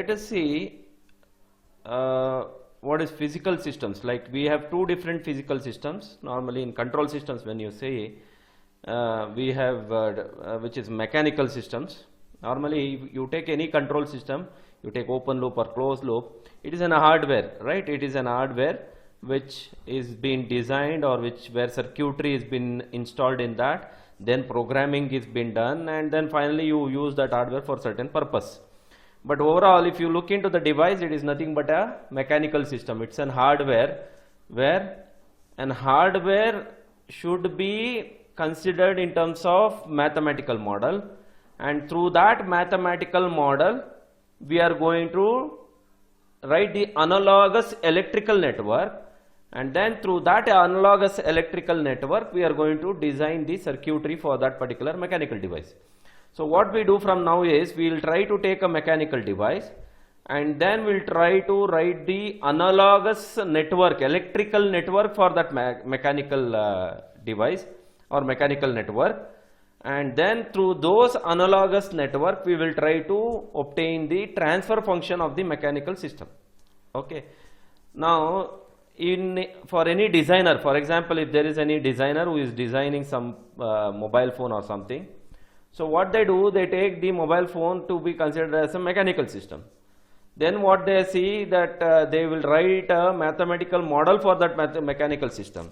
let us see what is physical systems. Like we have two different physical systems. Normally in control systems, when you say we have which is mechanical systems. Normally you take any control system, you take open loop or closed loop, it is an hardware, right? It is an hardware which is being designed, or which where circuitry is been installed in that, then programming is been done, and then finally you use that hardware for certain purpose. But overall, if you look into the device, it is nothing but a mechanical system. It's an hardware, where an hardware should be considered in terms of mathematical model, and through that mathematical model we are going to write the analogous electrical network, and then through that analogous electrical network we are going to design the circuitry for that particular mechanical device. So what we do from now is, we will try to take a mechanical device and then we will try to write the analogous network, electrical network for that mechanical device or mechanical network, and then through those analogous network we will try to obtain the transfer function of the mechanical system. Okay. Now for any designer, for example, if there is any designer who is designing some mobile phone or something, so what they do, they take the mobile phone to be considered as a mechanical system. Then what they see that they will write a mathematical model for that mechanical system,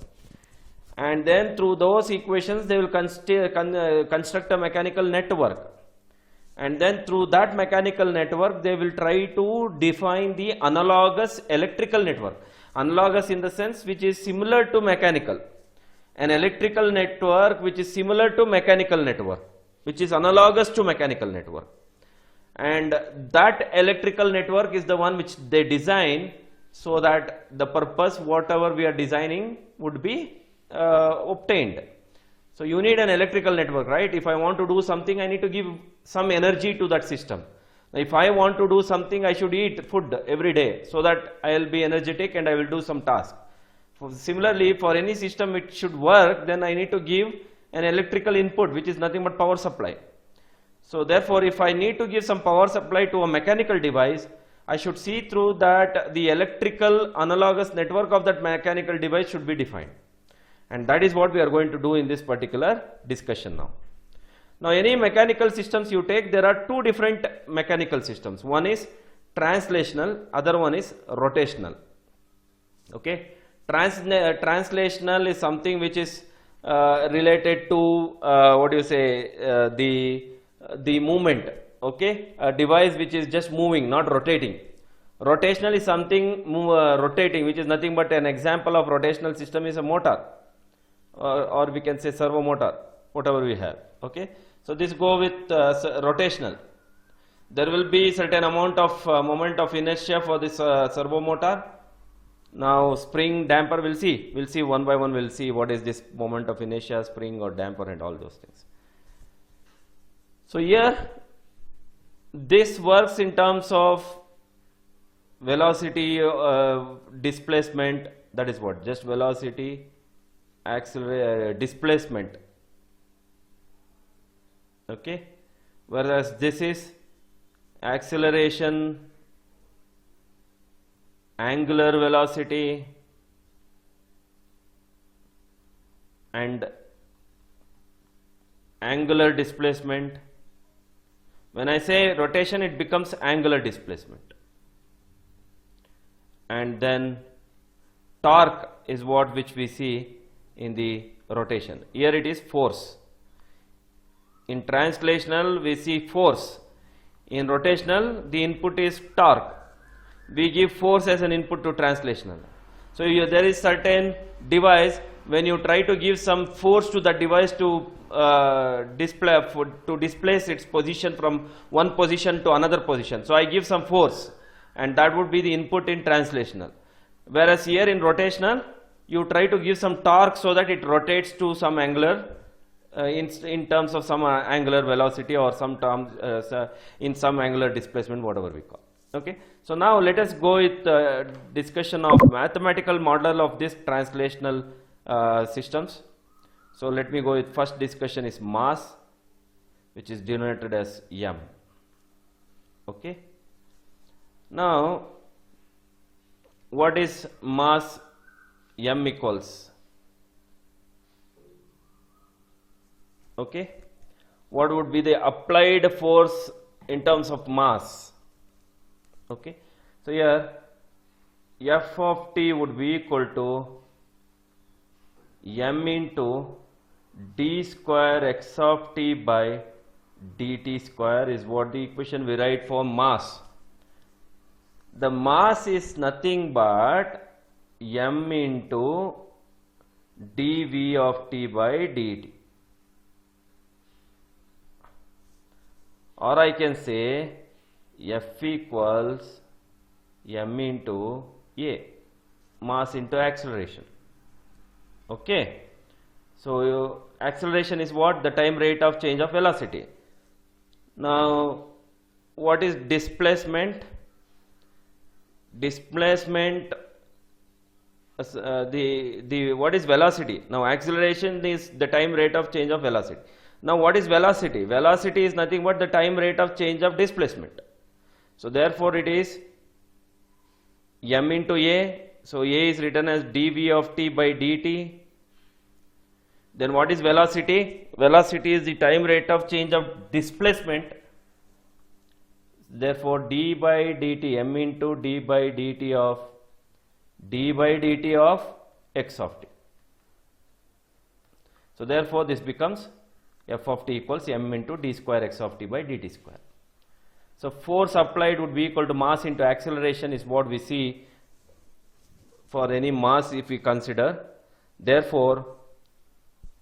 and then through those equations they will construct a mechanical network, and then through that mechanical network they will try to define the analogous electrical network. Analogous in the sense which is similar to mechanical, an electrical network which is similar to mechanical network, which is analogous to mechanical network, and that electrical network is the one which they design, so that the purpose whatever we are designing would be obtained. So you need an electrical network, right? If I want to do something, I need to give some energy to that system. If I want to do something, I should eat food every day, so that I will be energetic and I will do some task. Similarly, for any system it should work, then I need to give an electrical input, which is nothing but power supply. So therefore, if I need to give some power supply to a mechanical device, I should see through that the electrical analogous network of that mechanical device should be defined. And that is what we are going to do in this particular discussion now. Now any mechanical systems you take, there are two different mechanical systems. One is translational, other one is rotational. Okay, translational is something which is related to what do you say, the movement. Okay, a device which is just moving, not rotating. Rotational is something rotating, which is nothing but an example of rotational system is a motor, or we can say servo motor, whatever we have. Okay, so this go with rotational. There will be certain amount of moment of inertia for this servo motor. Now spring, damper, we'll see one by one, we'll see what is this moment of inertia, spring or damper and all those things. So here this works in terms of velocity, displacement, that is what, just velocity, displacement. Okay, whereas this is acceleration, angular velocity and angular displacement. When I say rotation, it becomes angular displacement. And then torque is what which we see in the rotation. Here it is force. In translational we see force. In rotational the input is torque. We give force as an input to translational. So there is certain device, when you try to give some force to that device to displace its position from one position to another position. So I give some force, and that would be the input in translational. Whereas here in rotational, you try to give some torque so that it rotates to some angular in terms of some angular velocity, or some terms in some angular displacement, whatever we call. Okay, so now let us go with discussion of mathematical model of this translational systems. So let me go with first discussion is mass, which is denoted as m. Okay, Now what is mass m equals? Okay, what would be the applied force in terms of mass? Okay, so here f of t would be equal to m into d square x of t by dt square is what the equation we write for mass. The mass is nothing but m into dv of t by dt, or I can say f equals m into a, mass into acceleration. Okay, so acceleration is what? The time rate of change of velocity. Now what is displacement? Displacement, what is velocity? Now acceleration is the time rate of change of velocity. Now what is velocity? Velocity is nothing but the time rate of change of displacement. So therefore it is m into a. So a is written as dv of t by dt. Then what is velocity? Velocity is the time rate of change of displacement. Therefore d by dt, m into d by dt of x of t. So therefore this becomes f of t equals m into d square x of t by dt square. So force applied would be equal to mass into acceleration is what we see for any mass if we consider. Therefore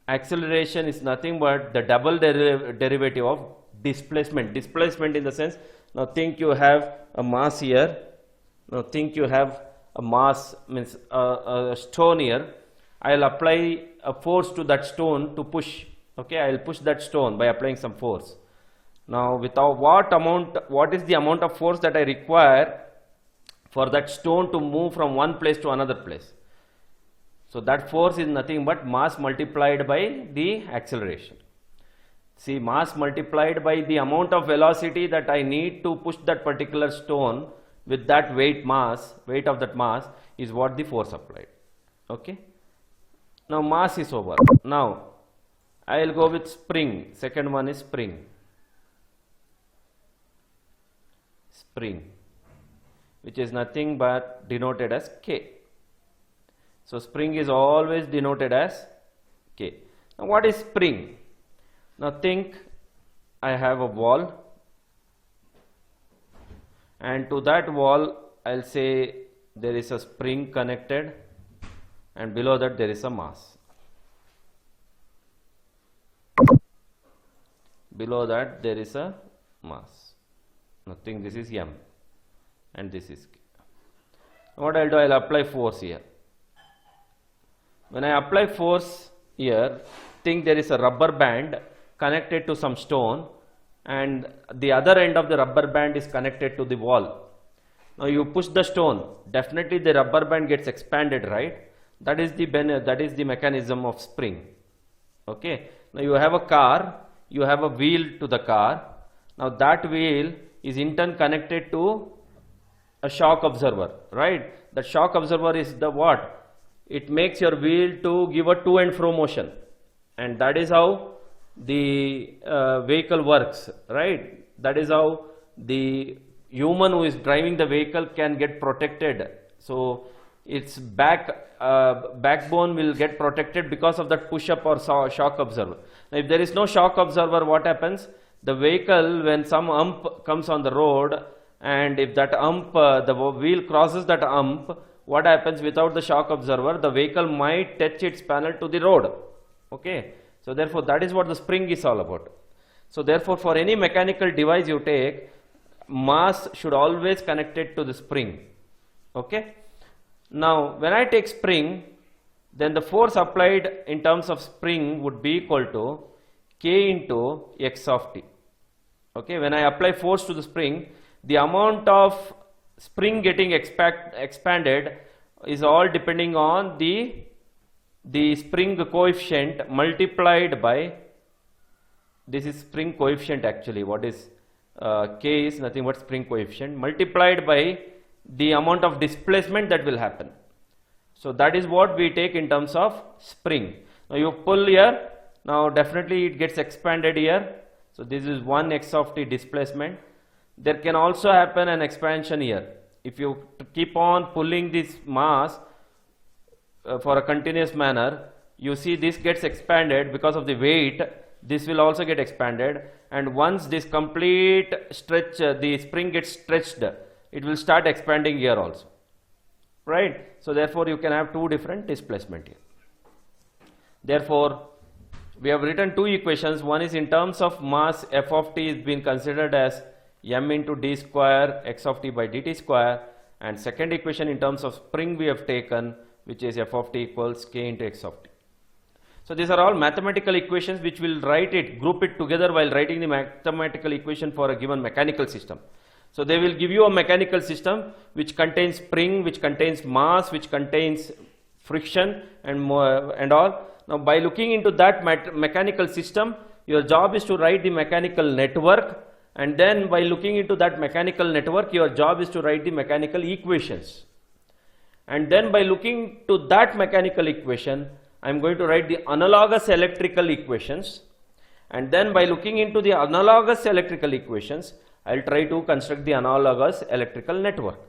acceleration is nothing but the double derivative of displacement. Displacement in the sense, now think you have a mass here, now think you have a mass, means a stone here. I will apply a force to that stone to push. Okay, I will push that stone by applying some force. Now without what is the amount of force that I require for that stone to move from one place to another place? So that force is nothing but mass multiplied by the acceleration. See, mass multiplied by the amount of velocity that I need to push that particular stone with that weight of that mass is what the force applied. Okay, now mass is over. Now I will go with spring. Second one is spring. Spring, which is nothing but denoted as K. So spring is always denoted as K. Now what is spring? Now think I have a wall, and to that wall I'll say there is a spring connected, and below that there is a mass. Below that there is a mass. Now think this is m and this is K. What I'll do, I'll apply force here. When I apply force here, think there is a rubber band connected to some stone, and the other end of the rubber band is connected to the wall. Now you push the stone, definitely the rubber band gets expanded, right? That is the mechanism of spring. Okay, now you have a car, you have a wheel to the car. Now that wheel is in turn connected to a shock absorber, right? The shock absorber is the what? It makes your wheel to give a to and fro motion, and that is how the vehicle works, right? That is how the human who is driving the vehicle can get protected. So its backbone will get protected because of that push up or shock absorber. Now if there is no shock absorber, what happens? The vehicle, when some hump comes on the road, and if that hump, the wheel crosses that hump, what happens? Without the shock absorber, the vehicle might touch its panel to the road. Okay, so therefore that is what the spring is all about. So therefore for any mechanical device you take, mass should always connected to the spring. Okay, now when I take spring, then the force applied in terms of spring would be equal to K into x of t. Okay, when I apply force to the spring, the amount of spring getting expanded is all depending on the spring coefficient multiplied by, this is spring coefficient actually, what is K is nothing but spring coefficient multiplied by the amount of displacement that will happen. So that is what we take in terms of spring. Now you pull here, now definitely it gets expanded here. So this is 1 x of t displacement. There can also happen an expansion here. If you keep on pulling this mass for a continuous manner, you see this gets expanded because of the weight. This will also get expanded, and once this complete stretch, the spring gets stretched, it will start expanding here also, right? So therefore you can have two different displacement here. Therefore we have written two equations. One is in terms of mass, f of t is being considered as m into d square x of t by dt square, and second equation in terms of spring we have taken, which is f of t equals k into x of t. So these are all mathematical equations which will write it, group it together while writing the mathematical equation for a given mechanical system. So they will give you a mechanical system which contains spring, which contains mass, which contains friction and all. Now by looking into that mechanical system, your job is to write the mechanical network, and then by looking into that mechanical network, your job is to write the mechanical equations. And then by looking to that mechanical equation, I am going to write the analogous electrical equations, and then by looking into the analogous electrical equations, I will try to construct the analogous electrical network.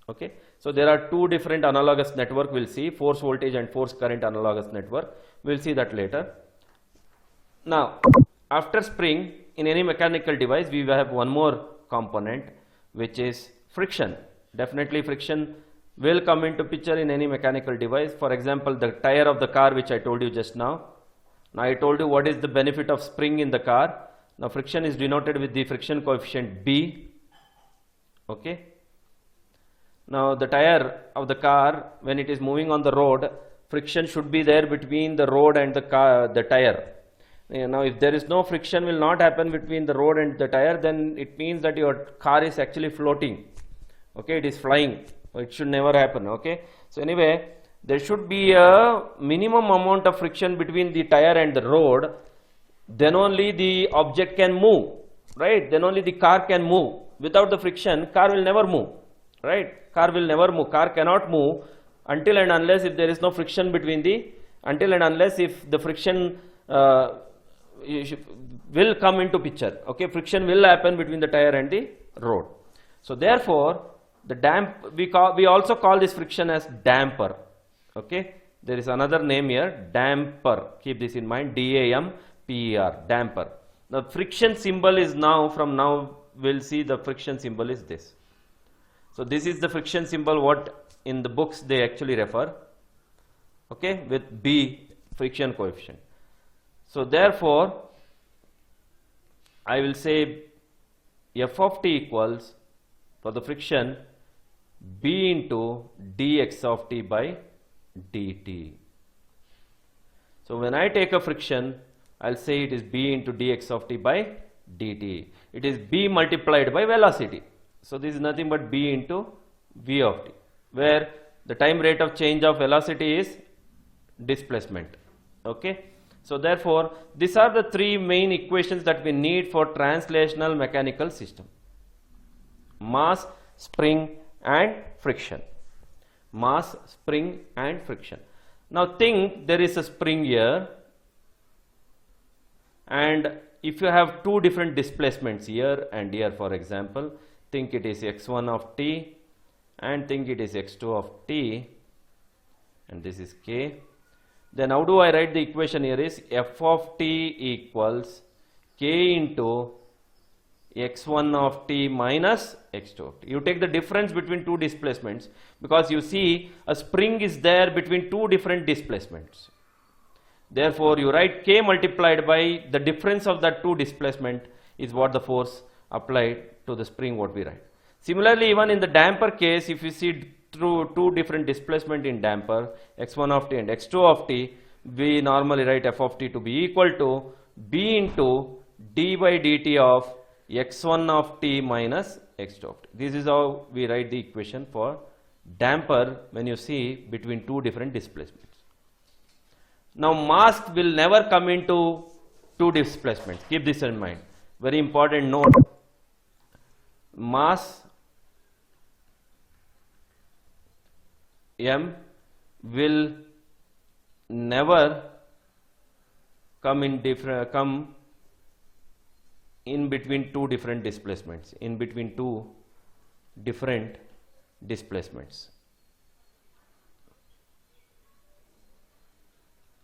Okay. So there are two different analogous network we will see, force voltage and force current analogous network. We will see that later. Now after spring, in any mechanical device we will have one more component, which is friction. Definitely friction will come into picture in any mechanical device. For example, the tire of the car, which I told you just now. Now I told you what is the benefit of spring in the car. Now friction is denoted with the friction coefficient B. Okay. Now the tire of the car, when it is moving on the road, friction should be there between the road and the car, the tire. Now if there is no friction will not happen between the road and the tire, then it means that your car is actually floating. Okay, it is flying. It should never happen. Okay. So anyway, there should be a minimum amount of friction between the tire and the road, then only the object can move, right? Then only the car can move. Without the friction, car will never move, right? Car will never move. Car cannot move until and unless if there is no friction between the, until and unless if the friction will come into picture. Okay, friction will happen between the tire and the road. So therefore the we also call this friction as damper. Okay, there is another name here, damper. Keep this in mind, D-A-M-P-E-R, damper. The friction symbol is now, from now we'll see the friction symbol is this. So this is the friction symbol what in the books they actually refer, okay, with B, friction coefficient. So therefore I will say f of t equals, for the friction, B into dx of t by dt. So when I take a friction, I'll say it is B into dx of t by dt. It is B multiplied by velocity. So this is nothing but B into v of t, where the time rate of change of velocity is displacement. Okay. So therefore these are the three main equations that we need for translational mechanical system: mass, spring and friction. Mass, spring and friction. Now think there is a spring here, and if you have two different displacements here and here, for example, think it is x1 of t and think it is x2 of t, and this is k. Then how do I write the equation here is f of t equals k into x1 of t minus x2 of t. You take the difference between two displacements, because you see a spring is there between two different displacements. Therefore you write k multiplied by the difference of that two displacement is what the force applied to the spring what we write. Similarly, even in the damper case, if you see through two different displacement in damper, x1 of t and x2 of t, we normally write f of t to be equal to b into d by dt of x1 of t minus x2 of t. This is how we write the equation for damper when you see between two different displacements. Now mass will never come into two displacements. Keep this in mind. Very important note. Mass M will never come in between two different displacements,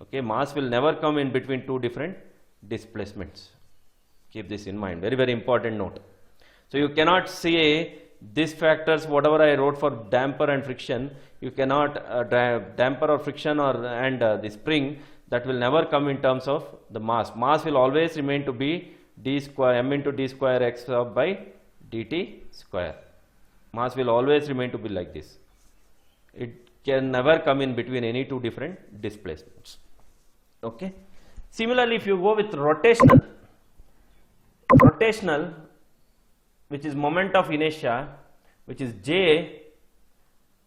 Okay, mass will never come in between two different displacements. Keep this in mind, very important note. So you cannot say these factors, whatever I wrote for damper and friction, you cannot damper or friction and the spring, that will never come in terms of the mass. Mass will always remain to be d square m into d square x by dt square. Mass will always remain to be like this. It can never come in between any two different displacements. Okay. Similarly, if you go with rotational, which is moment of inertia, which is J.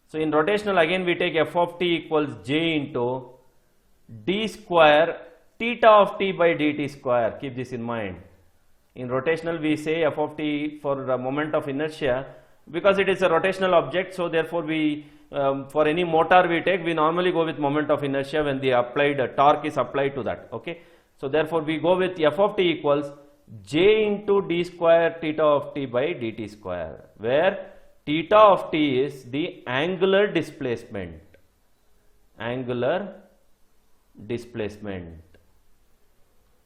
So in rotational, again we take f of t equals J into d square theta of t by dt square. Keep this in mind. In rotational, we say f of t for the moment of inertia, because it is a rotational object. So therefore, we for any motor we normally go with moment of inertia when the applied torque is applied to that. Okay. So therefore, we go with f of t equals J into d square theta of t by dt square, where theta of t is the angular displacement.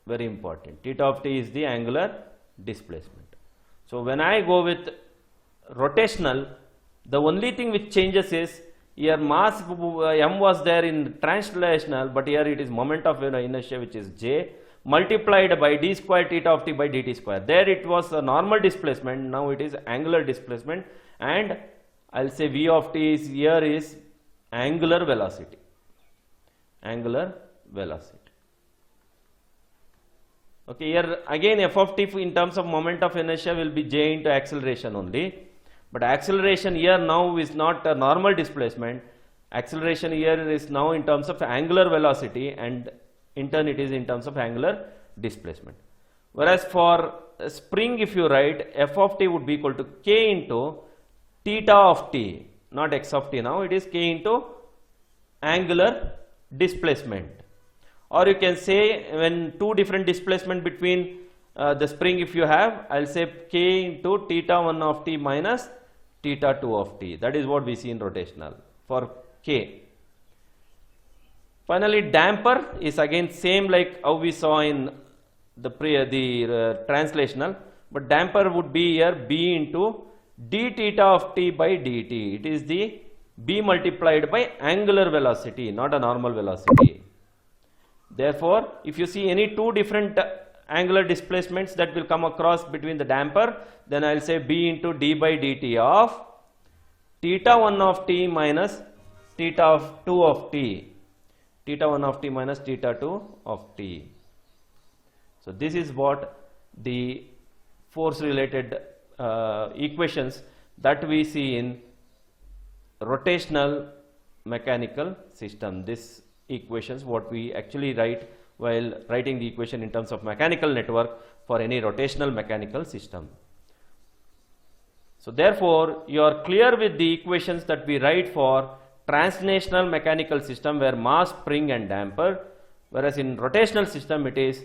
Very important. Theta of t is the angular displacement. So when I go with rotational, the only thing which changes is here mass m was there in translational, but here it is moment of inertia, which is J, multiplied by d square theta of t by dt square. There it was a normal displacement, now it is angular displacement, and I will say v of t is here is angular velocity. Okay, here again f of t in terms of moment of inertia will be J into acceleration only, but acceleration here now is not a normal displacement. Acceleration here is now in terms of angular velocity, and in turn it is in terms of angular displacement. Whereas for spring, if you write, f of t would be equal to k into theta of t, not x of t now, it is k into angular displacement. Or you can say when two different displacement between the spring, if you have, I will say k into theta 1 of t minus theta 2 of t. That is what we see in rotational for k. Finally, damper is again same like how we saw in the translational, but damper would be here b into d theta of t by dt. It is the b multiplied by angular velocity, not a normal velocity. Therefore, if you see any two different angular displacements that will come across between the damper, then I will say b into d by dt of theta 1 of t minus theta of 2 of t. Theta 1 of t minus theta 2 of t. So this is what the force related equations that we see in rotational mechanical system. This equations what we actually write while writing the equation in terms of mechanical network for any rotational mechanical system. So therefore, you are clear with the equations that we write for translational mechanical system, where mass, spring and damper, whereas in rotational system it is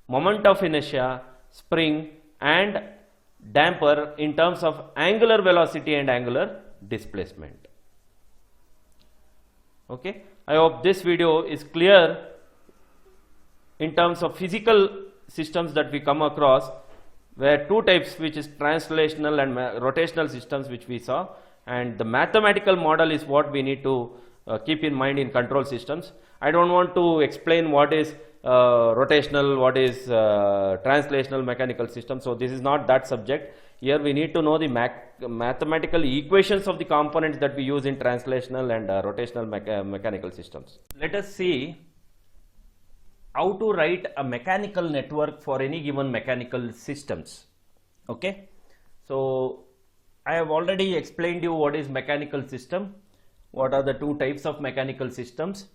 moment of inertia, spring and damper in terms of angular velocity and angular displacement. Okay, I hope this video is clear in terms of physical systems that we come across, where two types, which is translational and rotational systems, which we saw, and the mathematical model is what we need to keep in mind in control systems. I don't want to explain what is rotational, what is translational mechanical system, so this is not that subject. Here we need to know the mathematical equations of the components that we use in translational and rotational mechanical systems. Let us see how to write a mechanical network for any given mechanical systems. Okay, so I have already explained you what is mechanical system, what are the two types of mechanical systems.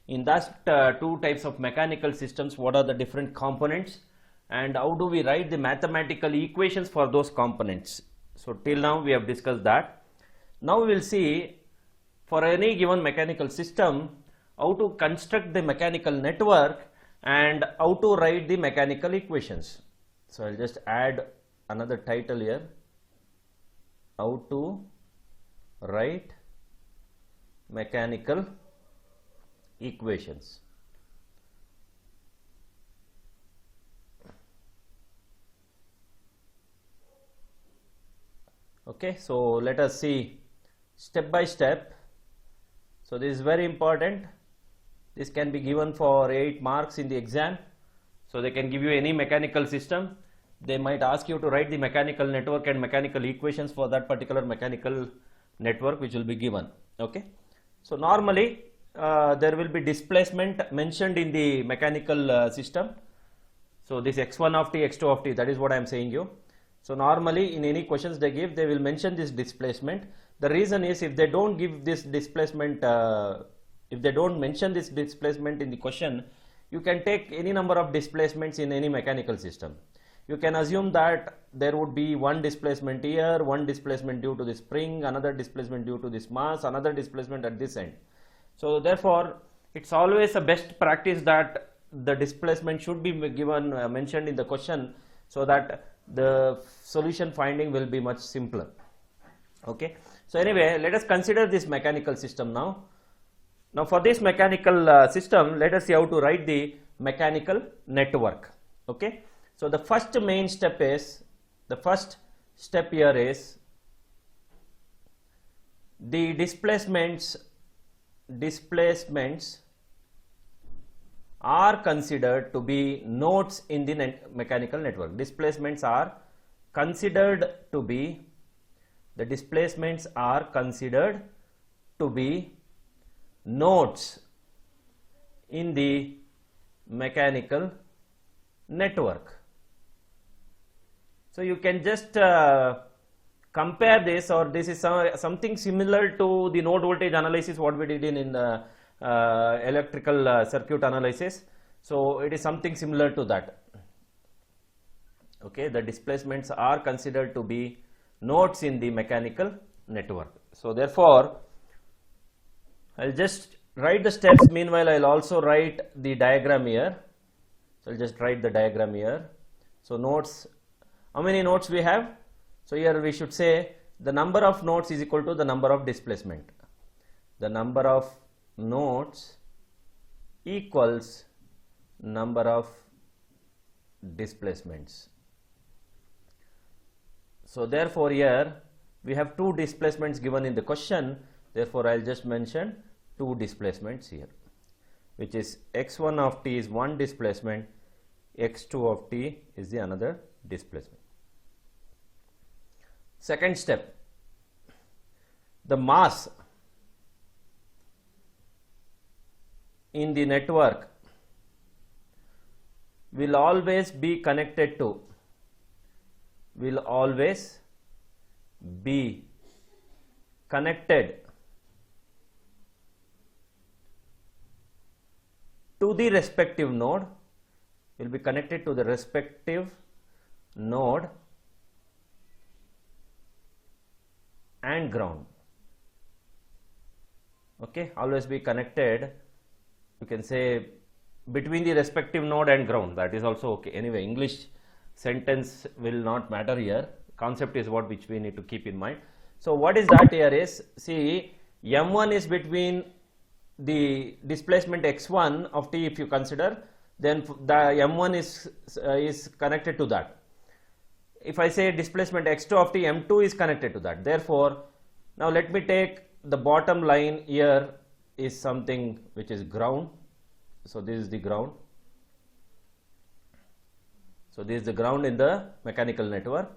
In that two types of mechanical systems, what are the different components and how do we write the mathematical equations for those components. So till now we have discussed that. Now we will see for any given mechanical system, how to construct the mechanical network and how to write the mechanical equations. So I'll just add another title here, how to write mechanical equations. Okay, so let us see step by step. So this is very important. This can be given for 8 marks in the exam. So they can give you any mechanical system. They might ask you to write the mechanical network and mechanical equations for that particular mechanical network which will be given. Okay. So normally there will be displacement mentioned in the mechanical system. So this x1 of t, x2 of t, that is what I am saying you. So normally in any questions they give, they will mention this displacement. The reason is if they don't give this displacement, if they don't mention this displacement in the question, you can take any number of displacements in any mechanical system. You can assume that there would be one displacement here, one displacement due to the spring, another displacement due to this mass, another displacement at this end. So therefore, it's always a best practice that the displacement should be given, mentioned in the question, so that the solution finding will be much simpler. Okay. So anyway, let us consider this mechanical system now. Now for this mechanical system, let us see how to write the mechanical network. Okay. So the first main step is, the first step here is the displacements are considered to be nodes in the mechanical network. Displacements are considered to be, the displacements are considered to be nodes in the mechanical network. So you can just compare this, or this is something similar to the node voltage analysis what we did in the electrical circuit analysis. So it is something similar to that. Okay, the displacements are considered to be nodes in the mechanical network. So therefore, I'll just write the steps. Meanwhile, I'll also write the diagram here. So I'll just write the diagram here. So nodes, how many nodes we have? So here we should say the number of nodes is equal to the number of displacement. The number of nodes equals number of displacements. So therefore here we have two displacements given in the question. Therefore I'll just mention two displacements here, which is x1 of t is one displacement, x2 of t is the another displacement. Second step, the mass in the network will always be connected to, will always be connected to the respective node, will be connected to the respective node and ground. Okay, always be connected, you can say between the respective node and ground, that is also okay. Anyway, English sentence will not matter here, concept is what which we need to keep in mind. So what is that here is, see, m1 is between the displacement x1 of t, if you consider, then the m1 is connected to that. If I say displacement x2 of t, m2 is connected to that. Therefore, now let me take the bottom line here is something which is ground. So this is the ground. So this is the ground in the mechanical network.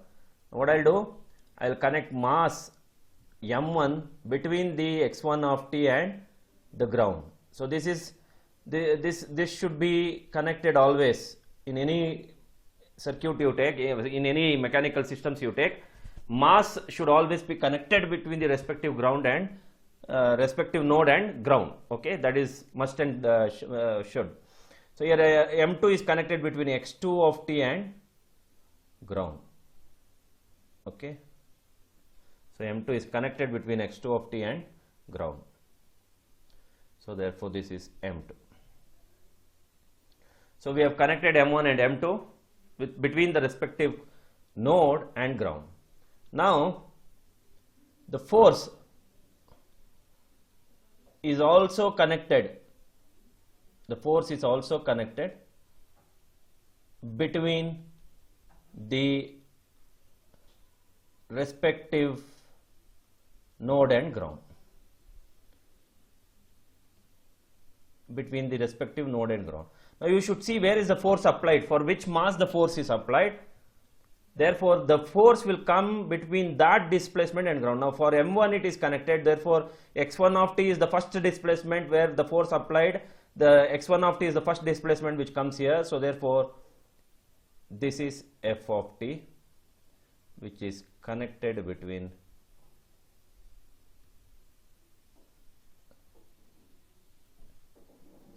What I'll do, I'll connect mass m1 between the x1 of t and the ground. So this is this should be connected always in any circuit you take, in any mechanical systems you take. Mass should always be connected between the respective ground and respective node and ground. Okay, that is must and should. So here m2 is connected between x2 of t and ground. Okay, so m2 is connected between x2 of t and ground. So therefore this is M2. So we have connected M1 and M2 between the respective node and ground. Now the force is also connected. The force is also connected between the respective node and ground. Between the respective node and ground. Now you should see where is the force applied, for which mass the force is applied. Therefore the force will come between that displacement and ground. Now for M1 it is connected, therefore x1 of t is the first displacement where the force applied, the x1 of t is the first displacement which comes here. So therefore this is f of t, which is connected between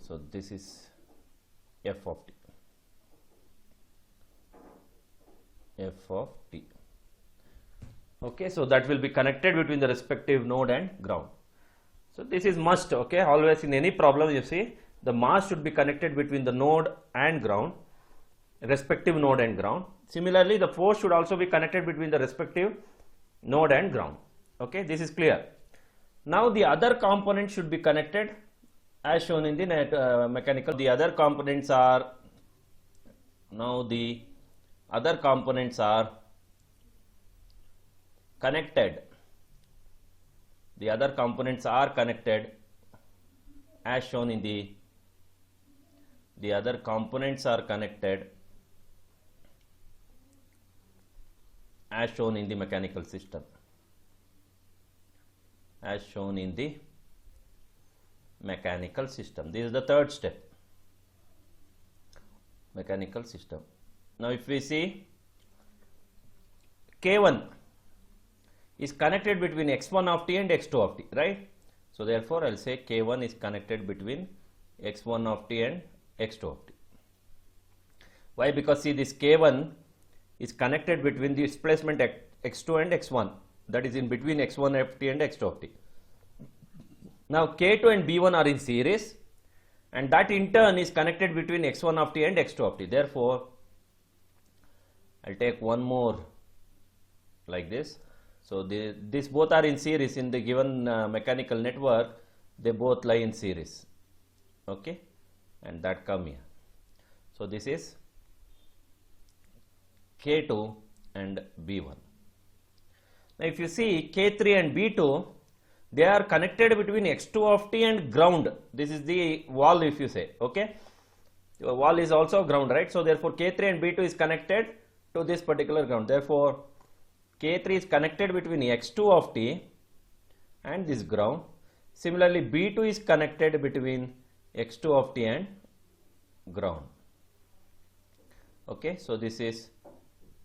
so this is f of t, f of t. Okay, so that will be connected between the respective node and ground. So this is must. Okay, always in any problem you see the mass should be connected between the node and ground, respective node and ground. Similarly the force should also be connected between the respective node and ground. Okay, this is clear. Now the other components should be connected as shown in the mechanical. The other components are, now the other components are connected. The other components are connected as shown in the other components are connected as shown in the mechanical system, as shown in the mechanical system. This is the third step, mechanical system. Now if we see K1 is connected between x1 of t and x2 of t, right? So therefore I'll say K1 is connected between x1 of t and x2 of t. Why? Because see, this K1 is connected between the displacement x2 and x1, that is in between x1 of t and x2 of t. Now K2 and B1 are in series, and that in turn is connected between x1 of t and x2 of t. Therefore I'll take one more like this. So these both are in series in the given mechanical network, they both lie in series. Okay, and that come here. So this is K2 and B1. Now if you see K3 and B2, they are connected between x2 of t and ground. This is the wall, if you say. Okay, your wall is also ground, right? So therefore K3 and B2 is connected to this particular ground. Therefore K3 is connected between x2 of t and this ground. Similarly B2 is connected between x2 of t and ground. Okay, so this is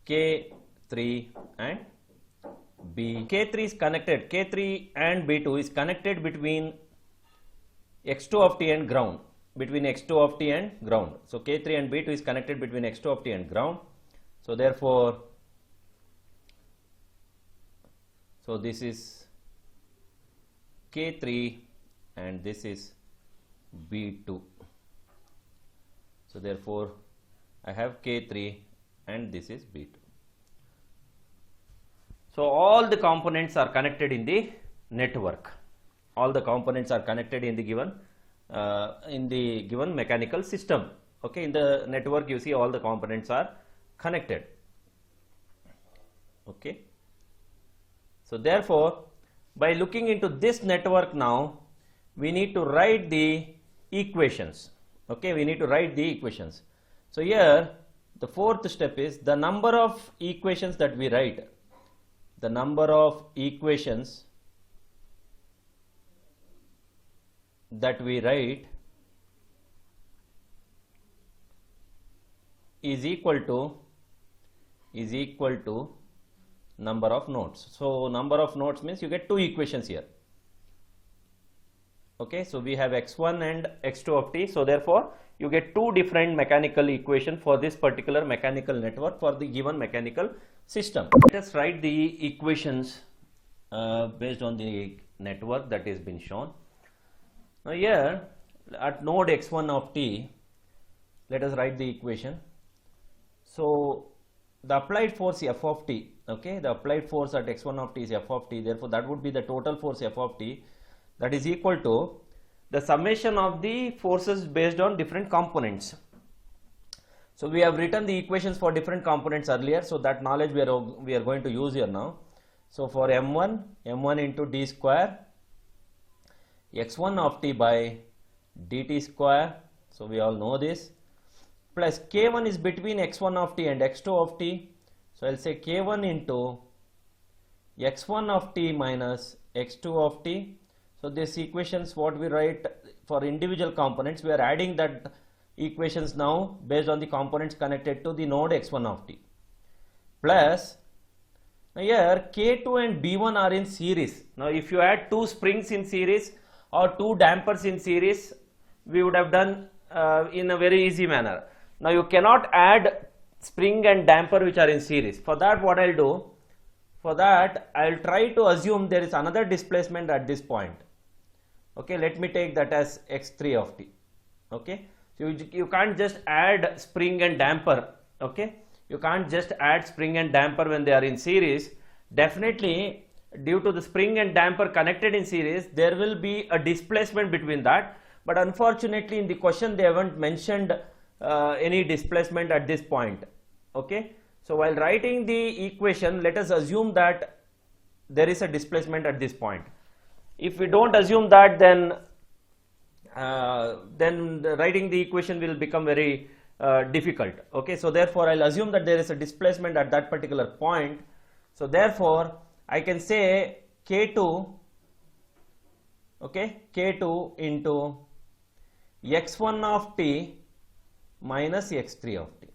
K3 and B. K3 is connected, K3 and B2 is connected between x2 of t and ground, between x2 of t and ground. So K3 and B2 is connected between x2 of t and ground. So therefore, so this is K3 and this is B2. So therefore I have K3 and this is B2. So all the components are connected in the network. All the components are connected in the given mechanical system. Okay, in the network you see all the components are connected. Okay. So therefore, by looking into this network now, we need to write the equations. Okay, we need to write the equations. So here the fourth step is the number of equations that we write. The number of equations that we write is equal to number of nodes. So number of nodes means you get two equations here. Okay, so we have x1 and x2 of t. So therefore you get two different mechanical equations for this particular mechanical network for the given mechanical system. Let us write the equations based on the network that has been shown. Now here at node x1 of t, let us write the equation. So the applied force f of t, okay, the applied force at x1 of t is f of t, therefore that would be the total force f of t, that is equal to the summation of the forces based on different components. So we have written the equations for different components earlier, so that knowledge we are going to use here now. So for m1 into d square x1 of t by dt square, so we all know this, plus k1 is between x1 of t and x2 of t, so I'll say k1 into x1 of t minus x2 of t. So this equations what we write for individual components, we are adding that equations now based on the components connected to the node x1 of t, plus now here k2 and b1 are in series. Now if you add two springs in series or two dampers in series, we would have done in a very easy manner. Now you cannot add spring and damper which are in series. For that what I'll do, for that I'll try to assume there is another displacement at this point. Okay, let me take that as x3 of t. Okay, so you can't just add spring and damper. Okay, you can't just add spring and damper when they are in series. Definitely due to the spring and damper connected in series, there will be a displacement between that, but unfortunately in the question they haven't mentioned any displacement at this point. Okay, so while writing the equation, let us assume that there is a displacement at this point. If we don't assume that, then writing the equation will become very difficult. Okay, so therefore I'll assume that there is a displacement at that particular point. So therefore I can say k2, okay, k2 into x1 of t minus x3 of t,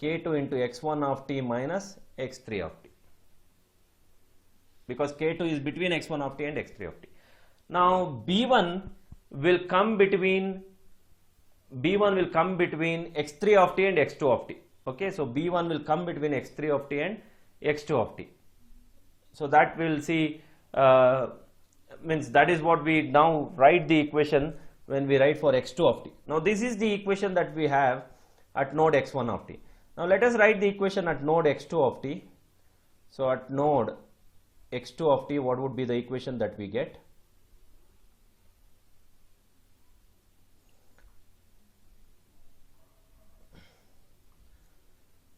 k2 into x1 of t minus x3 of t, because k2 is between x1 of t and x3 of t. Now b1 will come between x3 of t and x2 of t. Okay, so b1 will come between x3 of t and x2 of t. So that we'll see, means that is what we now write the equation when we write for x2 of t. Now this is the equation that we have at node x1 of t. Now let us write the equation at node x2 of t. So at node x2 of t, what would be the equation that we get?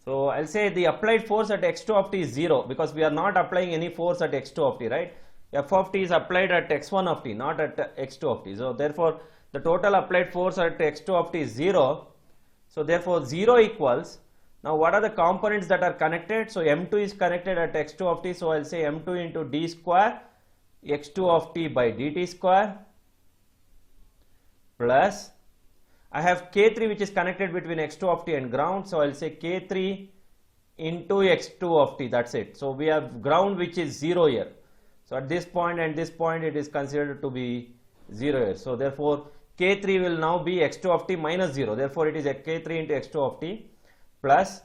So I'll say the applied force at x2 of t is 0, because we are not applying any force at x2 of t, right? F of t is applied at x1 of t, not at x2 of t. So therefore the total applied force at x2 of t is 0. So therefore 0 equals, now what are the components that are connected? So m2 is connected at x2 of t, so I'll say m2 into d square x2 of t by dt square, plus I have k3 which is connected between x2 of t and ground, so I'll say k3 into x2 of t, that's it. So we have ground which is 0 here. So at this point and this point it is considered to be 0 here. So therefore k3 will now be x2 of t minus 0. Therefore it is a k3 into x2 of t plus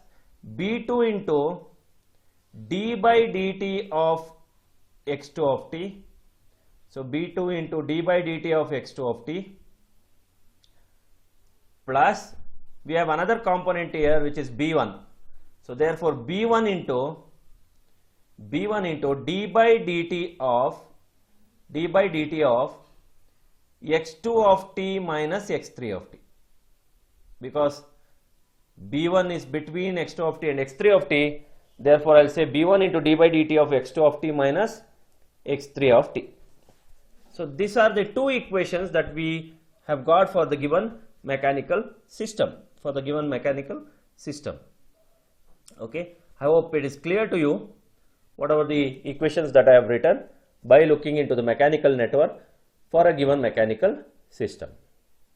b2 into d by dt of x2 of t. So b2 into d by dt of x2 of t, plus we have another component here which is b1. So therefore b1 into d by dt of x2 of t minus x3 of t, because b1 is between x2 of t and x3 of t. Therefore I'll say b1 into d by dt of x2 of t minus x3 of t. So these are the two equations that we have got for the given mechanical system, Okay, I hope it is clear to you whatever the equations that I have written by looking into the mechanical network for a given mechanical system.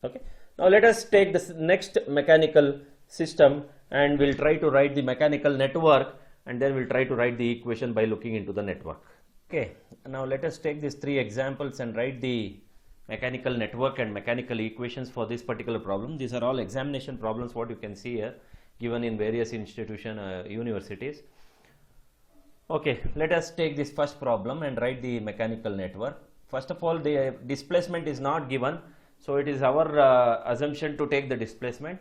Okay, now let us take this next mechanical system and we'll try to write the mechanical network, and then we'll try to write the equation by looking into the network. Okay, now let us take these three examples and write the mechanical network and mechanical equations for this particular problem. These are all examination problems, what you can see here, given in various universities. Okay, let us take this first problem and write the mechanical network. first of all the displacement is not given, so it is our assumption to take the displacement.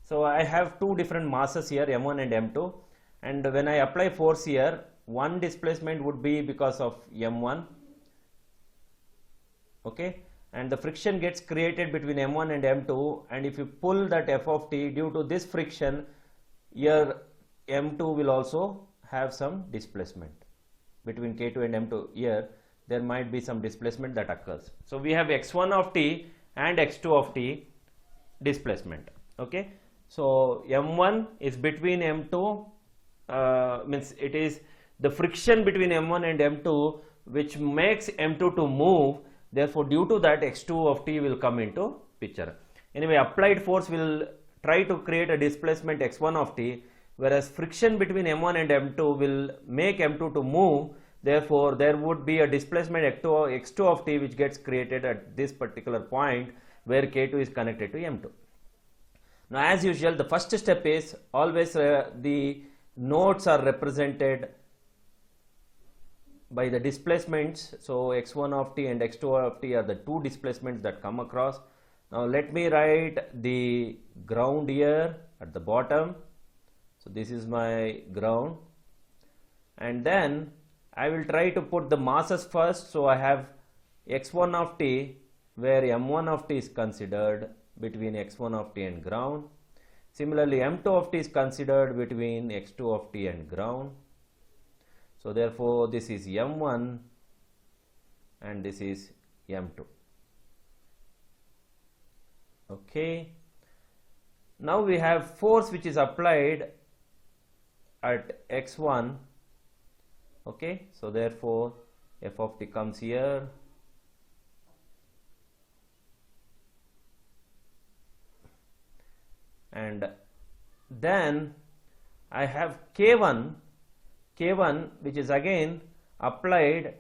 So I have two different masses here, m1 and m2, and when I apply force here, one displacement would be because of m1, okay, and the friction gets created between m1 and m2, and if you pull that f of t, due to this friction here m2 will also have some displacement between k2 and m2. Here there might be some displacement that occurs. So we have x1 of t and x2 of t displacement, okay. So m1 is between m2, means it is the friction between m1 and m2 which makes m2 to move, therefore due to that x2 of t will come into picture. Anyway, applied force will try to create a displacement x1 of t, whereas friction between m1 and m2 will make m2 to move, therefore there would be a displacement x2 of t which gets created at this particular point where k2 is connected to m2. Now as usual, the first step is always the nodes are represented by the displacements. So x1 of t and x2 of t are the two displacements that come across. Now let me write the ground here at the bottom. So this is my ground, and then I will try to put the masses first. So I have x1 of t where m1 of t is considered between x1 of t and ground. Similarly, m2 of t is considered between x2 of t and ground. So therefore this is m1 and this is m2. Okay. Now we have force which is applied at x1. Okay. So therefore f of t comes here. And then I have K1 which is again applied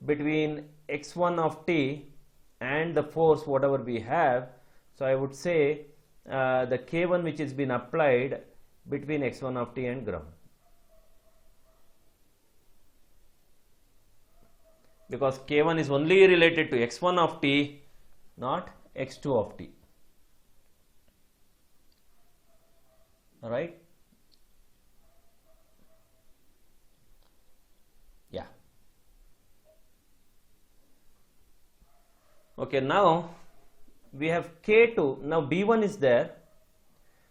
between x1 of t and the force whatever we have. So I would say the K1 which has been applied between x1 of t and ground, because K1 is only related to x1 of t, not x2 of t. All right. Yeah. Okay, now we have K2. Now B1 is there.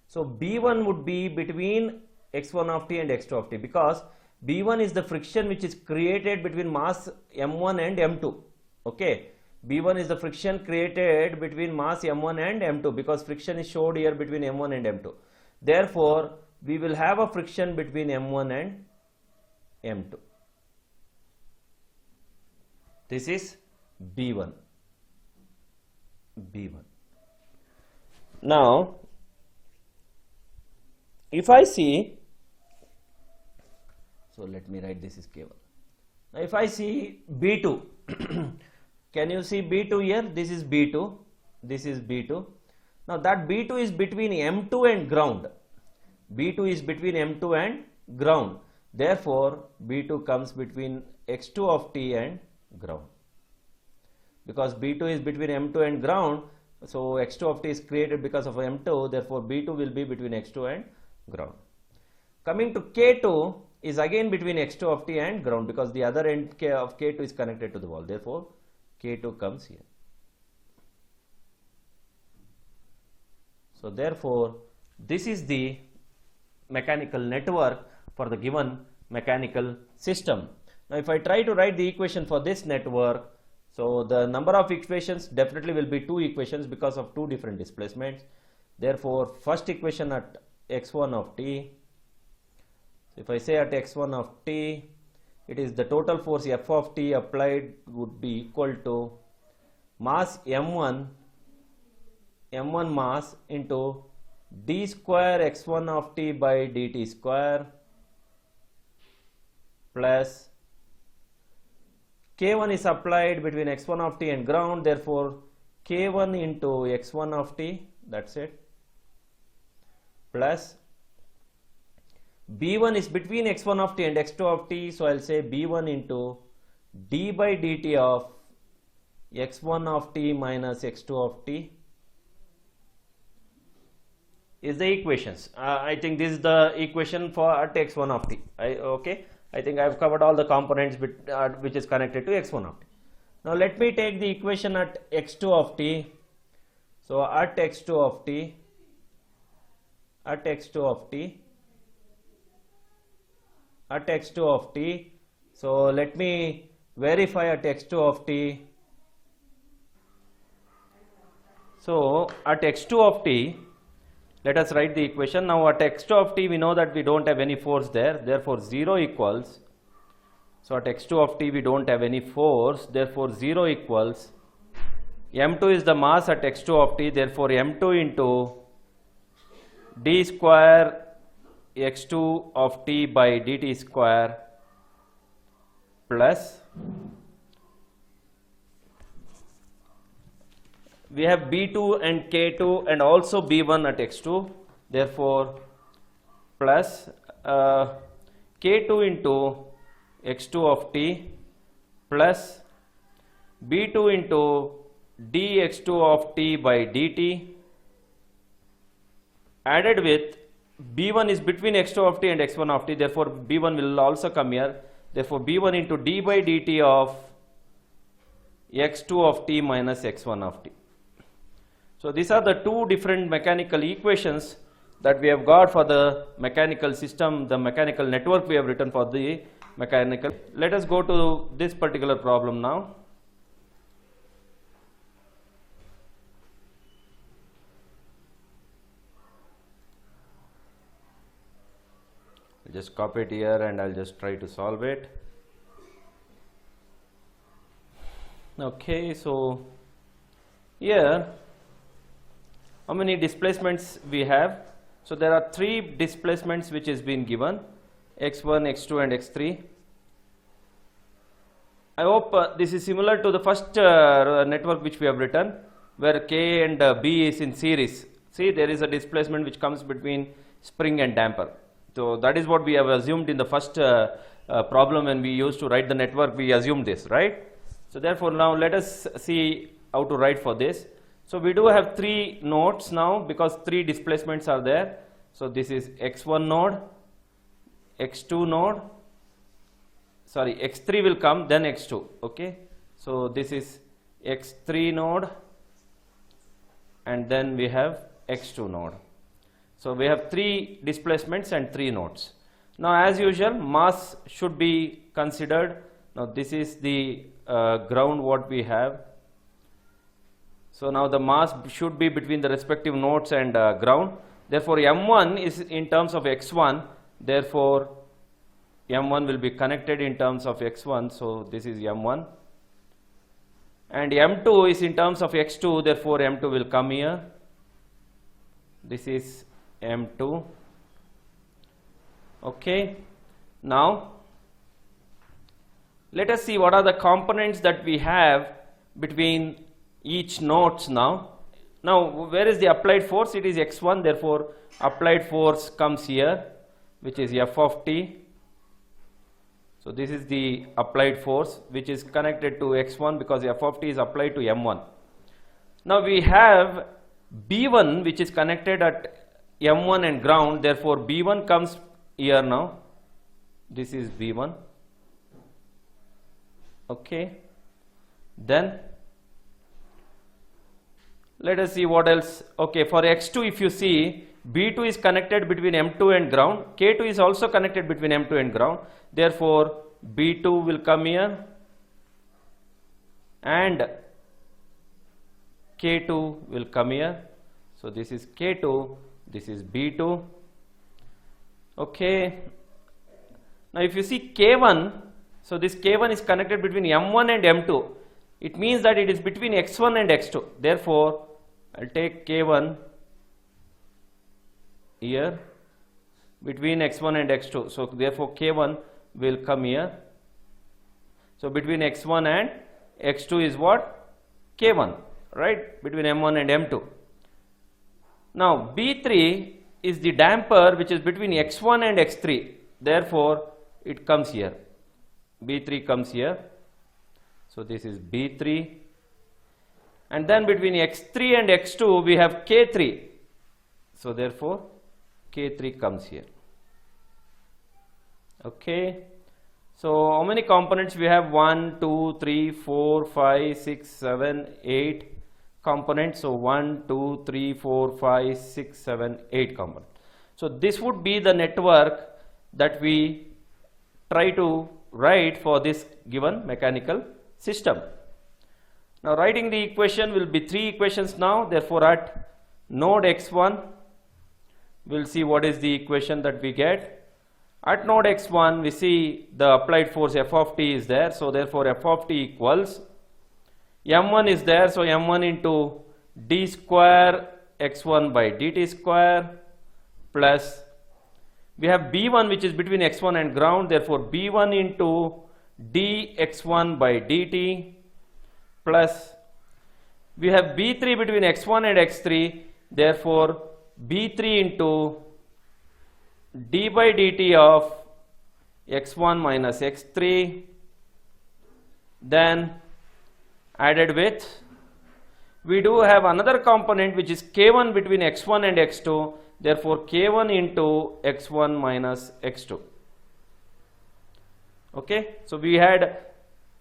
So B1 would be between x1 of t and x2 of t, because B1 is the friction which is created between mass m1 and m2. Okay. B1 is the friction created between mass m1 and m2, because friction is showed here between m1 and m2. Therefore, we will have a friction between m1 and m2. This is B1. Now, if I see, so let me write this is K1. Now, if I see B2, can you see B2 here? This is B2. This is B2. Now that B2 is between M2 and ground. B2 is between M2 and ground. Therefore, B2 comes between x2 of t and ground. Because B2 is between M2 and ground, so x2 of t is created because of M2. Therefore, B2 will be between x2 and ground. Coming to K2 is again between x2 of t and ground, because the other end of K2 is connected to the wall. Therefore, K2 comes here. So therefore, this is the mechanical network for the given mechanical system. Now if I try to write the equation for this network, so the number of equations definitely will be two equations because of two different displacements. Therefore, first equation at x1 of t, so if I say at x1 of t, it is the total force F of t applied would be equal to mass m1 mass into d square x1 of t by dt square plus K1 is applied between x1 of t and ground. Therefore, K1 into x1 of t, that's it, plus B1 is between x1 of t and x2 of t, so I'll say B1 into d by dt of x1 of t minus x2 of t is the equations. I think this is the equation for at x1 of t. Okay, I think I have covered all the components which is connected to x1 of t. Now let me take the equation at x2 of t. So at x2 of t, at x2 of t, at x2 of t. So let me verify at x2 of t. So at x2 of t, let us write the equation. Now at x2 of t, we know that we don't have any force there, therefore 0 equals, so at x2 of t we don't have any force, therefore 0 equals, m2 is the mass at x2 of t, therefore m2 into d square x2 of t by dt square plus, we have b2 and k2 and also b1 at x2, therefore plus k2 into x2 of t plus b2 into dx2 of t by dt added with b1 is between x2 of t and x1 of t, therefore b1 will also come here, therefore b1 into d by dt of x2 of t minus x1 of t. So these are the two different mechanical equations that we have got for the mechanical system, the mechanical network we have written for the mechanical. Let us go to this particular problem now. I'll just copy it here and I'll just try to solve it. Okay, so here how many displacements we have? So there are 3 displacements which is been given, x1, x2 and x3. I hope this is similar to the first network which we have written, where k and b is in series. See, there is a displacement which comes between spring and damper. So that is what we have assumed in the first problem when we used to write the network, we assumed this, right? So therefore now let us see how to write for this. So we do have 3 nodes now because 3 displacements are there. So this is x1 node, x2 node, sorry, x3 will come, then x2, okay. So this is x3 node and then we have x2 node. So we have 3 displacements and 3 nodes. Now as usual, mass should be considered. Now this is the ground what we have. So now the mass should be between the respective nodes and ground. Therefore m1 is in terms of x1, therefore m1 will be connected in terms of x1, so this is m1, and m2 is in terms of x2, therefore m2 will come here, this is m2. Okay, now let us see what are the components that we have between each nodes now. Now where is the applied force? It is x1, therefore applied force comes here, which is f of t. So this is the applied force which is connected to x1 because f of t is applied to m1. Now we have b1 which is connected at m1 and ground, therefore b1 comes here now, this is b1. Okay, then let us see what else. Okay, for x2 if you see, b2 is connected between m2 and ground, k2 is also connected between m2 and ground, therefore b2 will come here and k2 will come here. So this is k2, this is b2. Okay, now if you see k1, so this k1 is connected between m1 and m2, it means that it is between x1 and x2, therefore I'll take k1 here between x1 and x2, so therefore k1 will come here. So between x1 and x2 is what? K1, right, between m1 and m2. Now b3 is the damper which is between x1 and x3, therefore it comes here, b3 comes here. So this is b3, and then between x3 and x2 we have k3. So therefore k3 comes here. Okay, so how many components we have? 1 2 3 4 5 6 7 8 components. So 1 2 3 4 5 6 7 8 components. So this would be the network that we try to write for this given mechanical system. Now writing the equation will be 3 equations now. Therefore at node x1 we'll see what is the equation that we get. At node x1 we see the applied force f of t is there, so therefore f of t equals m1 is there, so m1 into d square x1 by dt square plus we have b1 which is between x1 and ground, therefore b1 into dx1 by dt plus we have b3 between x1 and x3, therefore b3 into d by dt of x1 minus x3, then added with we do have another component which is k1 between x1 and x2, therefore k1 into x1 minus x2. Okay, so we had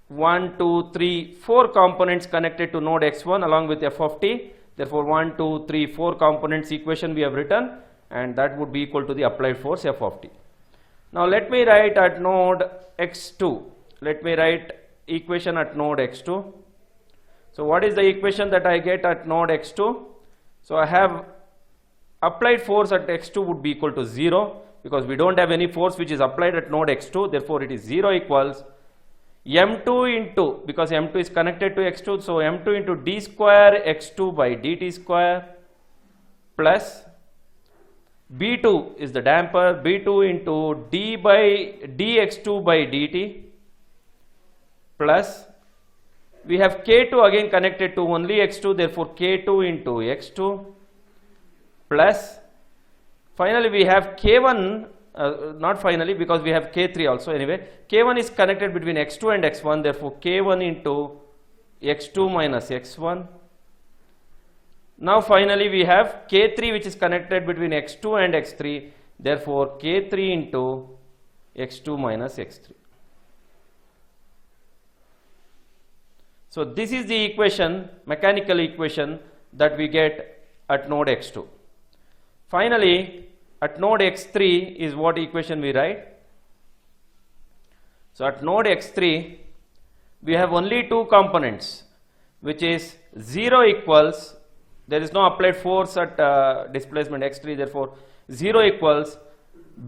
1 2 3 4 components connected to node x1 along with f of t, therefore 1 2 3 4 components equation we have written, and that would be equal to the applied force f of t. Now let me write at node x2, let me write equation at node x2. So what is the equation that I get at node x2? So I have applied force at x2 would be equal to 0 because we don't have any force which is applied at node x2, therefore it is 0 equals m2 into, because m2 is connected to x2, so m2 into d square x2 by dt square plus b2 is the damper, b2 into d by dx2 by dt plus we have k2 again connected to only x2, therefore k2 into x2 plus finally we have k1, not finally because we have k3 also, anyway k1 is connected between x2 and x1, therefore k1 into x2 minus x1. Now finally we have k3 which is connected between x2 and x3, therefore k3 into x2 minus x3. So this is the equation, mechanical equation that we get at node x2. Finally at node x3 is what equation we write. So at node x3 we have only 2 components, which is 0 equals, there is no applied force at displacement x3, therefore 0 equals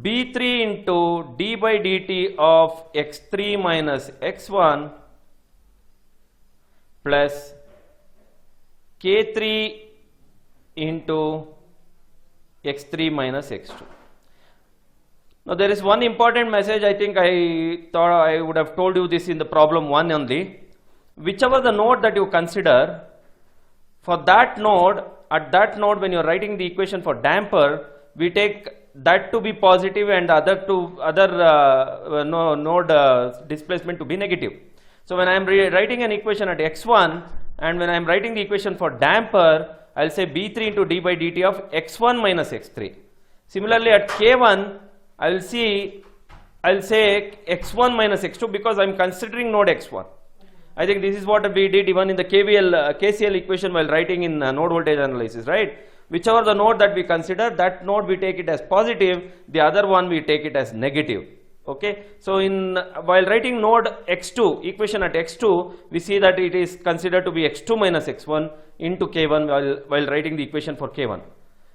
b3 into d by dt of x3 minus x1 plus k3 into x3 minus x2. Now there is one important message, I think I thought I would have told you this in the problem 1 only. Whichever the node that you consider, for that node, at that node when you are writing the equation for damper, we take that to be positive and other node displacement to be negative. So when I am writing an equation at x1 and when I am writing the equation for damper, I will say b3 into d by dt of x1 minus x3. Similarly at k1 I will say x1 minus x2 because I am considering node x1. I think this is what we did even in the KCL equation while writing in node voltage analysis, right? Whichever the node that we consider, that node we take it as positive, the other one we take it as negative. Okay, so while writing node x2, equation at x2, we see that it is considered to be x2 minus x1 into k1 while writing the equation for k1.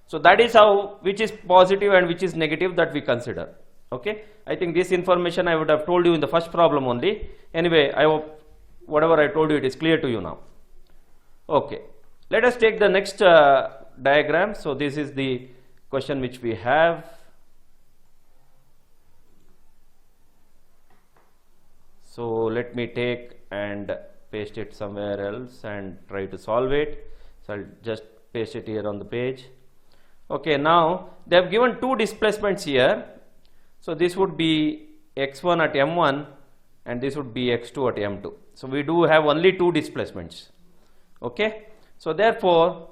So that is how, which is positive and which is negative, that we consider. Okay, I think this information I would have told you in the first problem only. Anyway, I hope whatever I told you it is clear to you now. Okay, let us take the next diagram. So this is the question which we have. So let me take and paste it somewhere else and try to solve it. So I'll just paste it here on the page. Okay, now they have given 2 displacements here. So this would be x1 at m1 and this would be x2 at m2. So we do have only 2 displacements. Okay, So therefore,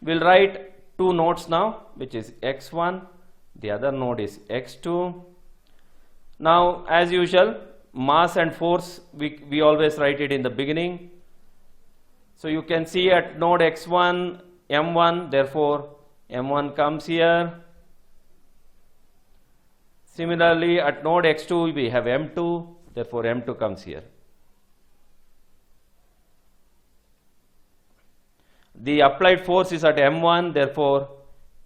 we'll write two nodes now, which is x1, the other node is x2. Now, as usual, mass and force, we always write it in the beginning. So you can see at node x1, m1, therefore m1 comes here. Similarly, at node x2, we have m2, therefore m2 comes here. The applied force is at m1, therefore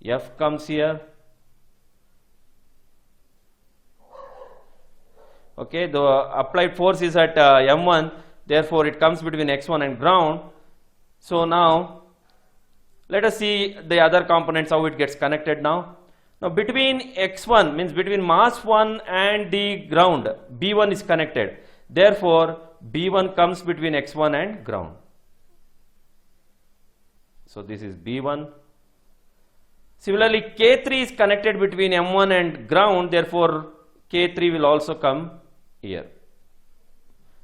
F comes here. Okay, the applied force is at m1, therefore it comes between x1 and ground. So now let us see the other components, how it gets connected now. Now between x1 means between mass 1 and the ground, B1 is connected. Therefore B1 comes between x1 and ground. So this is B1. Similarly, K3 is connected between M1 and ground, therefore K3 will also come here.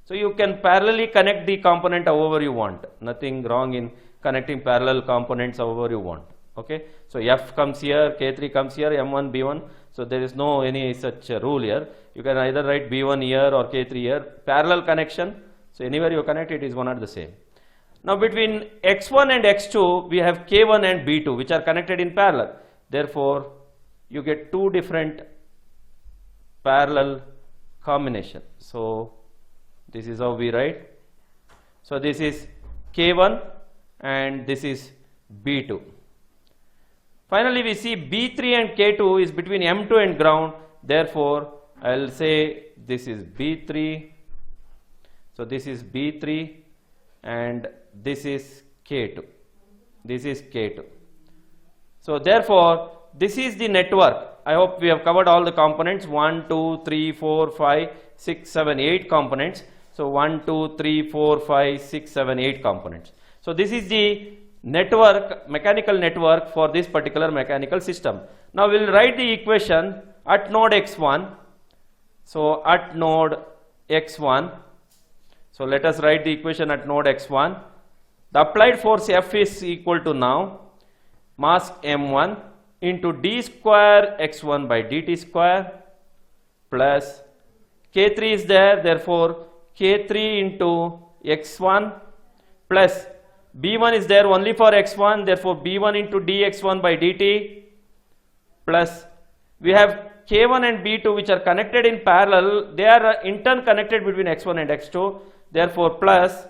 So you can parallelly connect the component however you want. Nothing wrong in connecting parallel components however you want. Okay. So F comes here, K3 comes here, M1, B1. So there is no any such rule here. You can either write B1 here or K3 here. Parallel connection. So anywhere you connect it is one and the same. Now between x1 and x2 we have k1 and b2 which are connected in parallel. Therefore you get two different parallel combination. So this is how we write. So this is k1 and this is b2. Finally we see b3 and k2 is between m2 and ground. Therefore I will say this is b3. So this is b3 and this is K2. This is K2. So therefore, this is the network. I hope we have covered all the components 1, 2, 3, 4, 5, 6, 7, 8 components. So 1, 2, 3, 4, 5, 6, 7, 8 components. So this is the network, mechanical network for this particular mechanical system. Now we will write the equation at node x1. So at node x1. So let us write the equation at node x1. The applied force F is equal to now mass m1 into d square x1 by dt square plus k3 is there, therefore k3 into x1 plus b1 is there only for x1, therefore b1 into dx1 by dt plus we have k1 and b2 which are connected in parallel, they are in turn connected between x1 and x2, therefore plus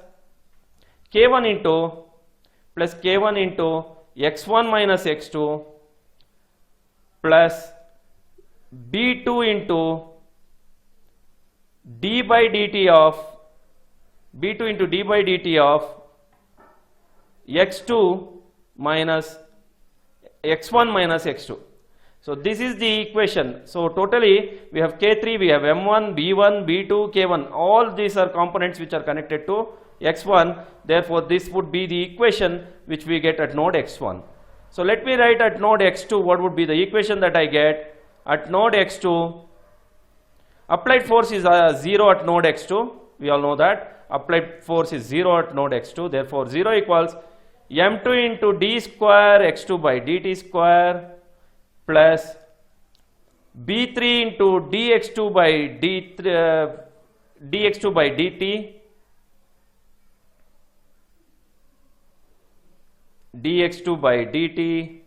k1 into x1 minus x2 plus b2 into d by dt of x2 minus x1 minus x2. So this is the equation. So totally we have K3, we have M1, B1, B2, K1. All these are components which are connected to x1. Therefore this would be the equation which we get at node x1. So let me write at node x2 what would be the equation that I get. At node x2, applied force is 0 at node x2. We all know that. Applied force is 0 at node x2. Therefore 0 equals m2 into d square x2 by dt square plus b3 into dx2 by dx2 by dt dx2 by dt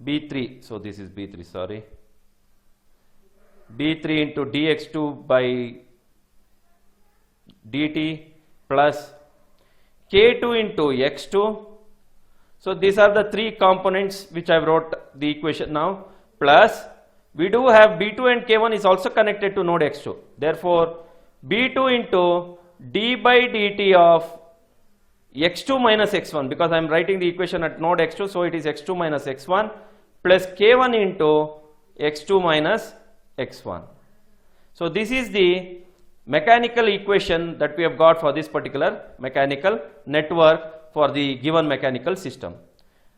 b3, so this is b3, sorry, b3 into dx2 by dt plus k2 into x2. So these are the three components which I wrote the equation now, plus we do have b2 and k1 is also connected to node x2. Therefore b2 into d by dt of x2 minus x1, because I am writing the equation at node x2, so it is x2 minus x1 plus k1 into x2 minus x1. So this is the mechanical equation that we have got for this particular mechanical network for the given mechanical system.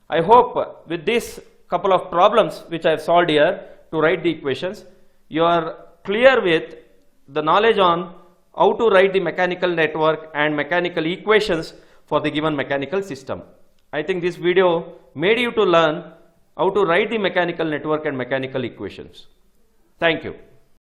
I hope with this couple of problems which I have solved here to write the equations, you are clear with the knowledge on how to write the mechanical network and mechanical equations for the given mechanical system. I think this video made you to learn how to write the mechanical network and mechanical equations. Thank you.